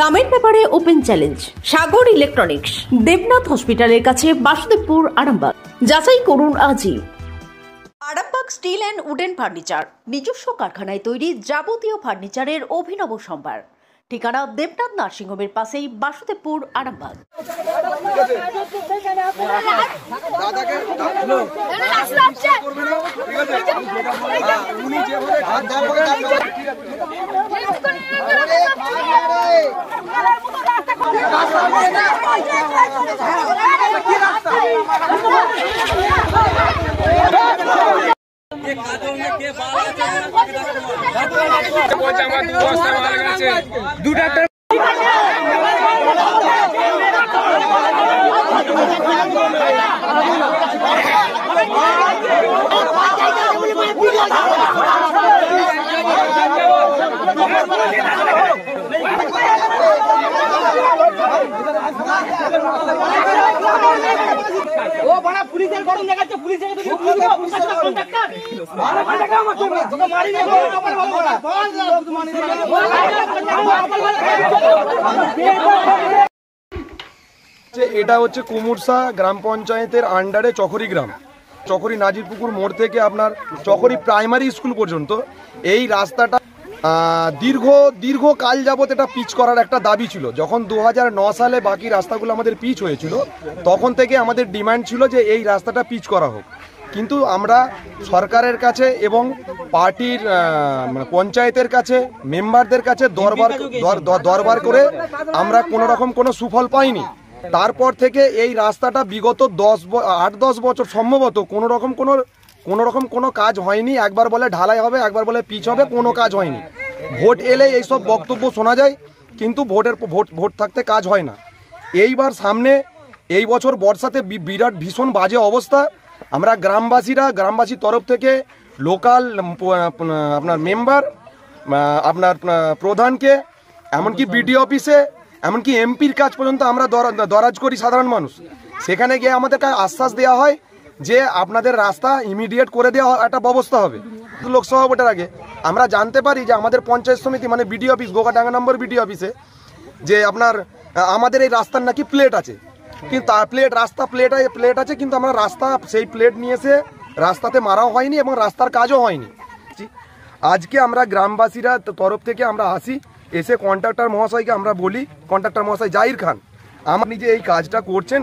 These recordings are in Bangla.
দামের ব্যাপারে ওপেন চ্যালেঞ্জ সাগর ইলেকট্রনিক্স, দেবনাথ হসপিটালের কাছে, বাসুদেবপুর, আরামবাগ। যাচাই করুন আজই। Arambagh steel and wooden furniture, নিজস্ব কারখানায় তৈরি যাবতীয় ফার্নিচারের অভিনব সম্ভার। ঠিকানা দেবনাথ নার্সিংহোমের পাশেই, বাসুদেবপুর, আরামবাগ। পুলিশের গরম দেখাচ্ছে, পুলিশের কন্ট্রাক্টর এটা হচ্ছে কুমুরসা গ্রাম পঞ্চায়েতের আন্ডারে চকরি গ্রাম, চকরি নাজিরপুকুর মোড় থেকে আপনার চকরি প্রাইমারি স্কুল পর্যন্ত এই রাস্তাটা দীর্ঘ কাল যাবত এটা পিচ করার একটা দাবি ছিল। যখন 2009 সালে বাকি রাস্তাগুলো আমাদের পিচ হয়েছিল, তখন থেকে আমাদের ডিমান্ড ছিল যে এই রাস্তাটা পিচ করা হোক। কিন্তু আমরা সরকারের কাছে এবং পার্টির পঞ্চায়েতের কাছে, মেম্বারদের কাছে দরবার করে আমরা কোনো রকম কোনো সুফল পাইনি। তারপর থেকে এই রাস্তাটা বিগত 8-10 বছর সম্ভবত কোনো রকম কোনো কাজ হয়নি। একবার বলে ঢালাই হবে, একবার বলে পিচ হবে, কোনো কাজ হয়নি। ভোট এলে এইসব বক্তব্য শোনা যায়, কিন্তু ভোট থাকতে কাজ হয় না। এইবার সামনে এই বছর বর্ষাতে বিরাট ভীষণ বাজে অবস্থা। আমরা গ্রামবাসীর তরফ থেকে লোকাল আপনার মেম্বার, আপনার প্রধানকে, এমনকি বিডিও অফিসে, এমনকি এমপির কাজ পর্যন্ত আমরা দরাজ করি সাধারণ মানুষ। সেখানে গিয়ে আমাদেরকে আশ্বাস দেওয়া হয় যে আপনাদের রাস্তা ইমিডিয়েট করে দেওয়া একটা ব্যবস্থা হবে। লোকসভা ভোটের আগে আমরা জানতে পারি যে আমাদের পঞ্চায়েত সমিতি মানে বিডিও অফিস, গোগাডাঙ্গা নম্বর বিডিও অফিসে, যে আপনার আমাদের এই রাস্তার নাকি প্লেট আছে, কিন্তু রাস্তা প্লেট আছে, কিন্তু আমরা রাস্তা সেই প্লেট নিয়ে এসে রাস্তাতে মারাও হয়নি এবং রাস্তার কাজও হয়নি। আজকে আমরা গ্রামবাসীরা তরফ থেকে আমরা আসি, এসে কন্ট্রাক্টর মহাশয়কে আমরা বলি, কন্ট্রাক্টর মহাশয় জাহির খান, আমার নিজে এই কাজটা করছেন,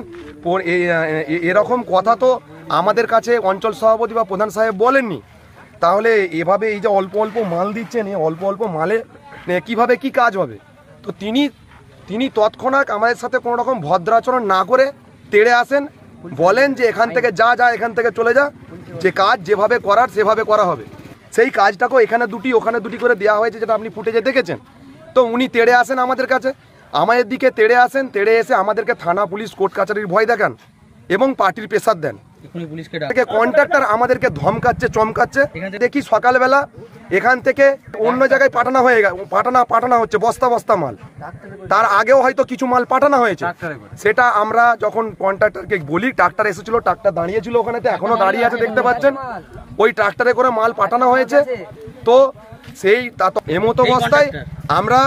এরকম কথা তো আমাদের কাছে অঞ্চল সভাপতি বা প্রধান সাহেব বলেননি। তাহলে এভাবে এই যে অল্প অল্প মাল দিচ্ছেন, এই অল্প অল্প মালে কিভাবে কি কাজ হবে? তো তিনি তৎক্ষণাৎ আমাদের সাথে কোনো রকম ভদ্রাচরণ না করে তেড়ে আসেন, বলেন যে এখান থেকে যা এখান থেকে চলে যা, যে কাজ যেভাবে করার সেভাবে করা হবে। সেই কাজটাকেও এখানে দুটি ওখানে দুটি করে দেওয়া হয়েছে, যেটা আপনি ফুটেজে দেখেছেন। তো উনি তেড়ে আসেন আমাদের কাছে, আমাদের দিকে তেড়ে এসে আমাদেরকে থানা, পুলিশ, কোর্ট কাছারির ভয় দেখান এবং পার্টির প্রেসার দেন। কন্ট্রাক্টর আমাদেরকে ধমকাচ্ছে, চমকাচ্ছে। দেখি সকালবেলা এখান থেকে অন্য জায়গায় পাঠানো হচ্ছে বস্তা মাল। তার আগেও হয়তো কিছু মাল পাঠানো হয়েছে। সেটা আমরা যখন কন্ট্রাক্টরকে বলি, ট্রাক্টর এসেছিল, ট্রাক্টর দাঁড়িয়েছিল ওখানেতে, এখনো দাঁড়িয়ে আছে দেখতে পাচ্ছেন। ওই ট্রাক্টরে করে মাল পাঠানো হয়েছে। তো সেই এমতো অবস্থায় আমরা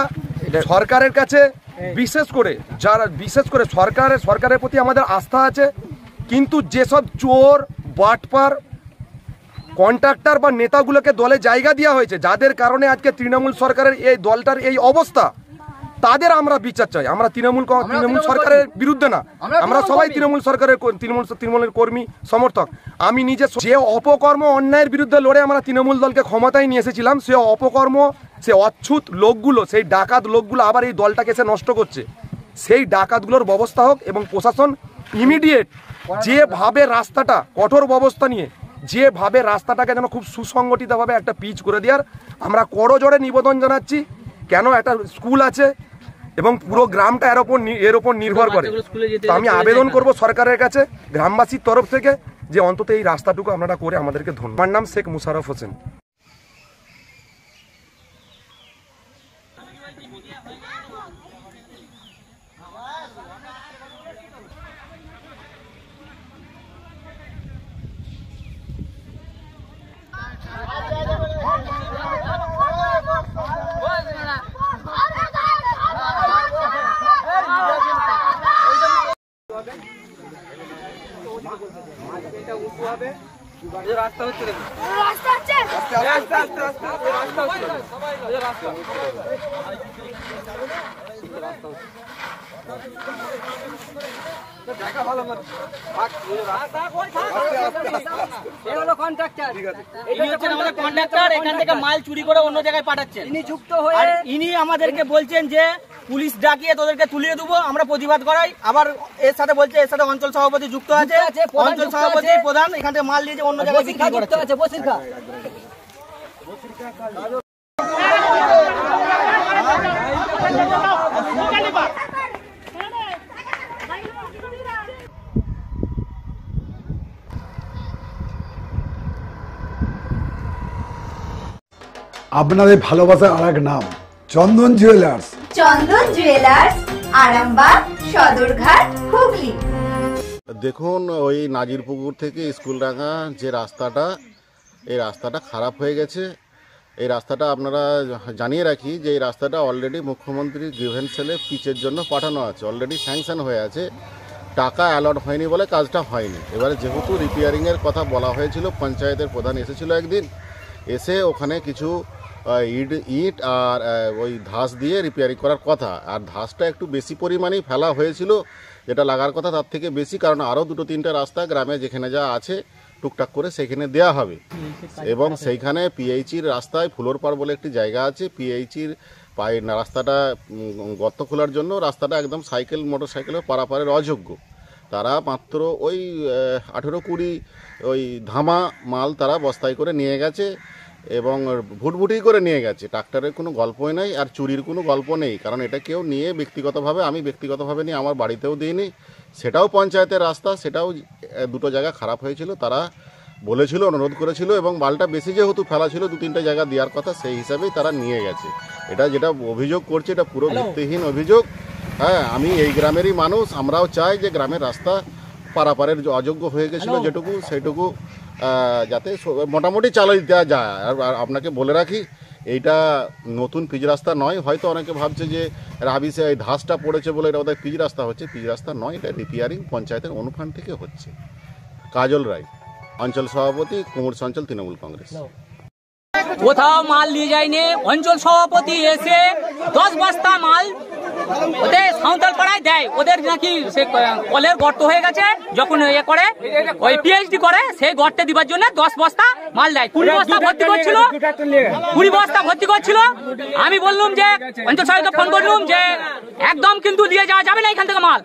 সরকারের কাছে বিশেষ করে সরকারের প্রতি আমাদের আস্থা আছে, কিন্তু যেসব চোর, বাটপার, কন্ট্রাক্টর বা নেতাগুলোকে দলে জায়গা দেওয়া হয়েছে, যাদের কারণে আজকে তৃণমূল সরকারের এই দলটার এই অবস্থা, তাদের আমরা বিচার চাই। আমরা তৃণমূল সরকারের বিরুদ্ধে না, আমরা সবাই তৃণমূলের কর্মী, সমর্থক। আমি নিজে যে অপকর্ম, অন্যায়ের বিরুদ্ধে লড়ে আমরা তৃণমূল দলকে ক্ষমতায় নিয়ে এসেছিলাম, সে অপকর্ম, সে অচ্ছুত লোকগুলো, সেই ডাকাত লোকগুলো আবার এই দলটাকে এসে নষ্ট করছে। সেই ডাকাতগুলোর ব্যবস্থা হোক এবং প্রশাসন ইমিডিয়েট যেভাবে রাস্তাটা কঠোর ব্যবস্থা নিয়ে যেভাবে রাস্তাটাকে যেন খুব সুসংগঠিতভাবে একটা পিচ করে দেওয়ার আমরা করজোড়ে নিবেদন জানাচ্ছি। কেন একটা স্কুল আছে এবং পুরো গ্রামটা এর ওপর নির্ভর করে। তো আমি আবেদন করব সরকারের কাছে গ্রামবাসীর তরফ থেকে যে অন্তত এই রাস্তাটুকু আপনারা করে আমাদেরকে ধন্যবাদ। আমার নাম শেখ মুশারফ হোসেন। রাস্তা হচ্ছে দেখুন, রাস্তা আছে রাস্তা রাস্তা রাস্তা হচ্ছে, রাস্তা দেখা ভালো করে এখান থেকে মাল চুরি করে অন্য জায়গায় পাঠাচ্ছেন। ইনি যুক্ত হয়ে ইনি আমাদেরকে বলছেন যে পুলিশ ডাকিয়ে তোদেরকে তুলিয়ে দেবো, আমরা প্রতিবাদ করাই। আবার এর সাথে বলছে এর সাথে অঞ্চল সভাপতি যুক্ত আছে, অঞ্চল সভাপতি প্রধান এখান থেকে মাল নিয়ে অন্য জায়গায় বিক্রি করছে। আপনাদের ভালোবাসার আর এক নাম চন্দন জুয়েলার্স। চন্দন জুয়েলার্স, আরামবাগ, সদরঘাট, হুগলি। দেখুন, ওই নাজিরপুকুর থেকে স্কুলডাঙ্গা যে রাস্তাটা, এই রাস্তাটা খারাপ হয়ে গেছে। এই রাস্তাটা আপনারা জানিয়ে রাখি যে এই রাস্তাটা অলরেডি মুখ্যমন্ত্রীর গ্রিভেন্স সেলে পিচের জন্য পাঠানো আছে, অলরেডি স্যাংশন হয়ে আছে। টাকা অ্যালট হয়নি বলে কাজটা হয়নি। এবারে যেহেতু রিপেয়ারিংয়ের কথা বলা হয়েছিল, পঞ্চায়েতের প্রধান এসেছিল একদিন, এসে ওখানে কিছু ইট আর ওই ধাস দিয়ে রিপেয়ারিং করার কথা। আর ধাসটা একটু বেশি পরিমাণেই ফেলা হয়েছিল, যেটা লাগার কথা তার থেকে বেশি, কারণ আরও 2-3টে রাস্তা গ্রামে যেখানে যা আছে টুকটাক করে সেখানে দেয়া হবে। এবং সেইখানে পিএইচির রাস্তায় ফুলোরপাড় বলে একটি জায়গা আছে, পিএইচির রাস্তাটা গর্ত খোলার জন্য রাস্তাটা একদম সাইকেল মোটরসাইকেলে পারাপারের অযোগ্য। তারা মাত্র ওই 18-20 ওই ধামা মাল তারা বস্তায় করে নিয়ে গেছে এবং ভুটভুটি করে নিয়ে গেছে। ট্রাক্টরের কোনো গল্পই নেই আর চুরির কোনো গল্প নেই, কারণ এটা কেউ নিয়ে ব্যক্তিগতভাবে, আমি ব্যক্তিগতভাবে নিয়ে আমার বাড়িতেও দিইনি। সেটাও পঞ্চায়েতের রাস্তা, সেটাও 2টো জায়গা খারাপ হয়েছিল। তারা বলেছিল, অনুরোধ করেছিল এবং মালটা বেশি যেহেতু ফেলা ছিল, 2-3টে জায়গা দেওয়ার কথা, সেই হিসাবেই তারা নিয়ে গেছে। এটা যেটা অভিযোগ করছে এটা পুরো ভিত্তিহীন অভিযোগ। হ্যাঁ, আমি এই গ্রামেরই মানুষ, আমরাও চাই যে গ্রামের রাস্তা পারাপারের অযোগ্য হয়ে গেছিলো যেটুকু, সেইটুকু যাতে মোটামুটি চালিয়ে দেওয়া যায়। আর আপনাকে বলে রাখি, এইটা নতুন পিচ রাস্তা নয়। হয়তো অনেকে ভাবছে যে রাবিসে এই ধাসটা পড়েছে বলে এটা ওদের পিচ রাস্তা হচ্ছে, পিচ রাস্তা নয়, এটা রিপেয়ারিং পঞ্চায়েতের অনুফান্ড থেকে হচ্ছে। কাজল রায়, অঞ্চল সভাপতি, কুমুরসা অঞ্চল, তৃণমূল কংগ্রেস। কোথাও মাল নিয়ে যায়নি, অঞ্চল সভাপতি এসে 10 বস্তা মাল ওদের সাঁওতাল পাড়ায় দেয়। ওদের নাকি সে কলের গর্ত হয়ে গেছে, যখন ইয়ে করে ওই পিএইচডি করে, সেই গর্তে দিবার জন্য 10 বস্তা মাল দেয়। 20 বস্তা ভর্তি করছিল, 20 বস্তা ভর্তি করছিল। আমি বললাম যে অঞ্চল সভাপতিকে ফোন করলাম যে একদম কিন্তু দিয়ে যাওয়া যাবে না এখান থেকে মাল।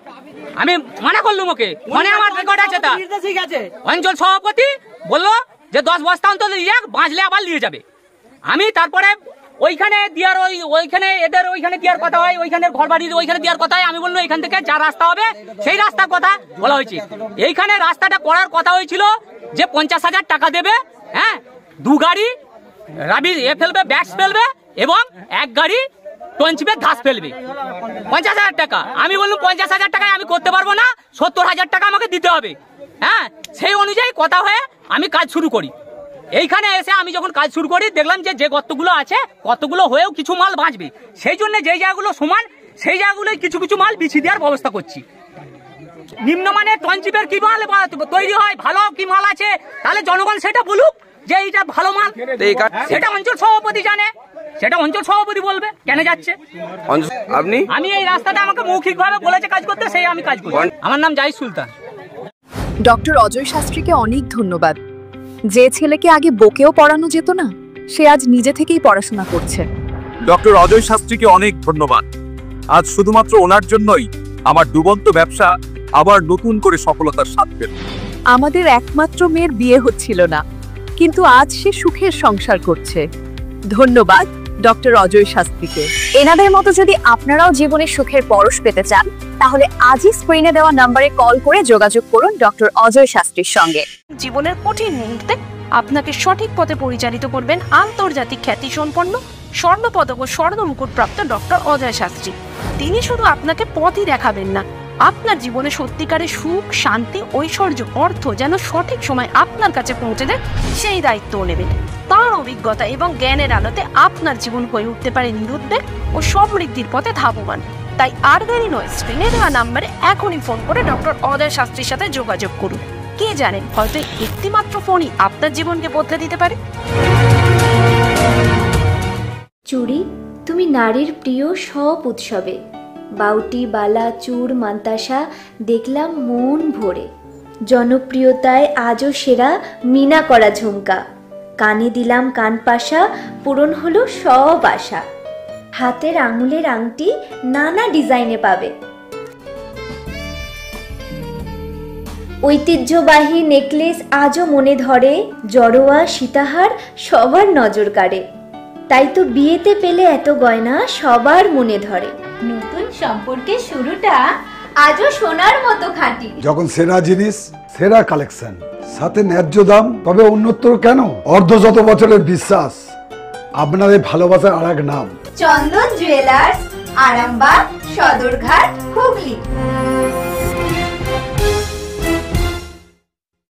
আমি মানা করলাম ওকে, ফোনে আমার রেকর্ড আছে। তা অঞ্চল সভাপতি বললো যে 10 বস্তা অন্তত দিয়ে বাঁচলে আবার নিয়ে যাবে। আমি তারপরে ওইখানে দেওয়ার ওইখানে এদের ওইখানে দেওয়ার কথা হয়, ওইখানে ঘর বাড়ি ওইখানে দেওয়ার কথা হয়। আমি বললাম এখান থেকে যা রাস্তা হবে সেই রাস্তার কথা বলা হয়েছে। এইখানে রাস্তাটা করার কথা হয়েছিল যে 50,000 টাকা দেবে, হ্যাঁ, 2 গাড়ি রাবি ফেলবে, ব্যাগস ফেলবে এবং 1 গাড়ি টঞ্চবে ঘাস ফেলবে, 50,000 টাকা। আমি বললাম 50,000 টাকায় আমি করতে পারবো না, 70,000 টাকা আমাকে দিতে হবে। হ্যাঁ, সেই অনুযায়ী কথা হয়ে আমি কাজ শুরু করি। এইখানে এসে আমি যখন কাজ শুরু করি, দেখলাম যে গর্তগুলো আছে, গর্তগুলো হয়েও কিছু মাল বাঁচবে, সেই জন্য যেই জায়গাগুলো সমান সেই জায়গাগুলোই কিছু কিছু মাল বিছিয়ে দেওয়ার ব্যবস্থা করছি। নিম্নমানের টনচিপের কি মাল তৈরি হয়, ভালো কি মাল আছে, তাহলে জনগণ সেটা বলুক যে এইটা ভালো মাল। সেটা অঞ্চল সভাপতি জানে, সেটা অঞ্চল সভাপতি বলবে কেন যাচ্ছে। আমি এই রাস্তাটা আমাকে মৌখিকভাবে বলেছে কাজ করতে, সেই আমি কাজ করি। আমার নাম জাহিদ সুলতান। ডক্টর অজয় শাস্ত্রীকে অনেক ধন্যবাদ। যে ছেলেকে আগে বকেও পড়ানো যেত না, সে আজ নিজে থেকেই পড়াশোনা করছে। ডক্টর অজয় শাস্ত্রীকে অনেক ধন্যবাদ। আজ শুধুমাত্র ওনার জন্যই আমার ডুবন্ত ব্যবসা আবার নতুন করে সফলতার স্বাদ পেল। আমাদের একমাত্র মেয়ের বিয়ে হচ্ছিল না, কিন্তু আজ সে সুখের সংসার করছে। ধন্যবাদ ডক্টর অজয় শাস্ত্রীকে। এনাদের মতো যদি আপনারাও জীবনে সুখের পরশ পেতে চান, তাহলে আজই স্ক্রিনে দেওয়া নম্বরে কল করে যোগাযোগ করুন ডক্টর অজয় শাস্ত্রীর সঙ্গে। জীবনের কঠিন মুহূর্তে আপনাকে সঠিক পথে পরিচালিত করবেন আন্তর্জাতিক খ্যাতিসম্পন্ন স্বর্ণপদক ও স্বর্ণ মুকুট প্রাপ্ত ডক্টর অজয় শাস্ত্রী। তিনি শুধু আপনাকে পথই দেখাবেন না, আপনার জীবনে সত্যিকারের সুখ, শান্তি, ঐশ্বর্য, অর্থ যেন সঠিক সময় আপনার কাছে পৌঁছে দেয়, সেই দায়িত্বও নেবেন। তার অভিজ্ঞতা এবং জ্ঞানের আলোতে আপনার জীবন হয়ে উঠতে পারে নিরুদ্বেগ ও সমৃদ্ধির পথে ধাবমান। তাই আর দেরি নয়, স্ক্রিনে দেওয়া নাম্বারে এখনই ফোন করে ডক্টর অজয় শাস্ত্রীর সাথে যোগাযোগ করুন। কে জানেন হয়তো একটি মাত্র ফোনই আপনার জীবনকে বদলে দিতে পারে। চুড়ি, তুমি নারীর প্রিয় সব উৎসবে, বাউটি, বালা, চূড়, মান্তাসা দেখলাম মন ভরে। জনপ্রিয়তায় আজও সেরা মিনা করা ঝুমকা, কানে দিলাম কানপাশা, পূরণ হলো সব আশা। হাতের আঙুলের আংটি নানা ডিজাইনে পাবে, ঐতিহ্যবাহী নেকলেস আজও মনে ধরে, জড়োয়া সীতাহার সবার নজর কাড়ে। তাই তো বিয়েতে পেলে এত গয়না সবার মনে ধরে। নতুন সম্পর্কের শুরুটা আজও সোনার মতো খাঁটি। যখন সেরা জিনিস, সেরা কালেকশন, সাথে ন্যায্য দাম, তবে উন্নতর কেন? অর্ধশত বছরের বিশ্বাস, আপনাদের ভালোবাসার আর এক নাম চন্দন জুয়েলার্স, আরামবাগ, সদরঘাট, হুগলি।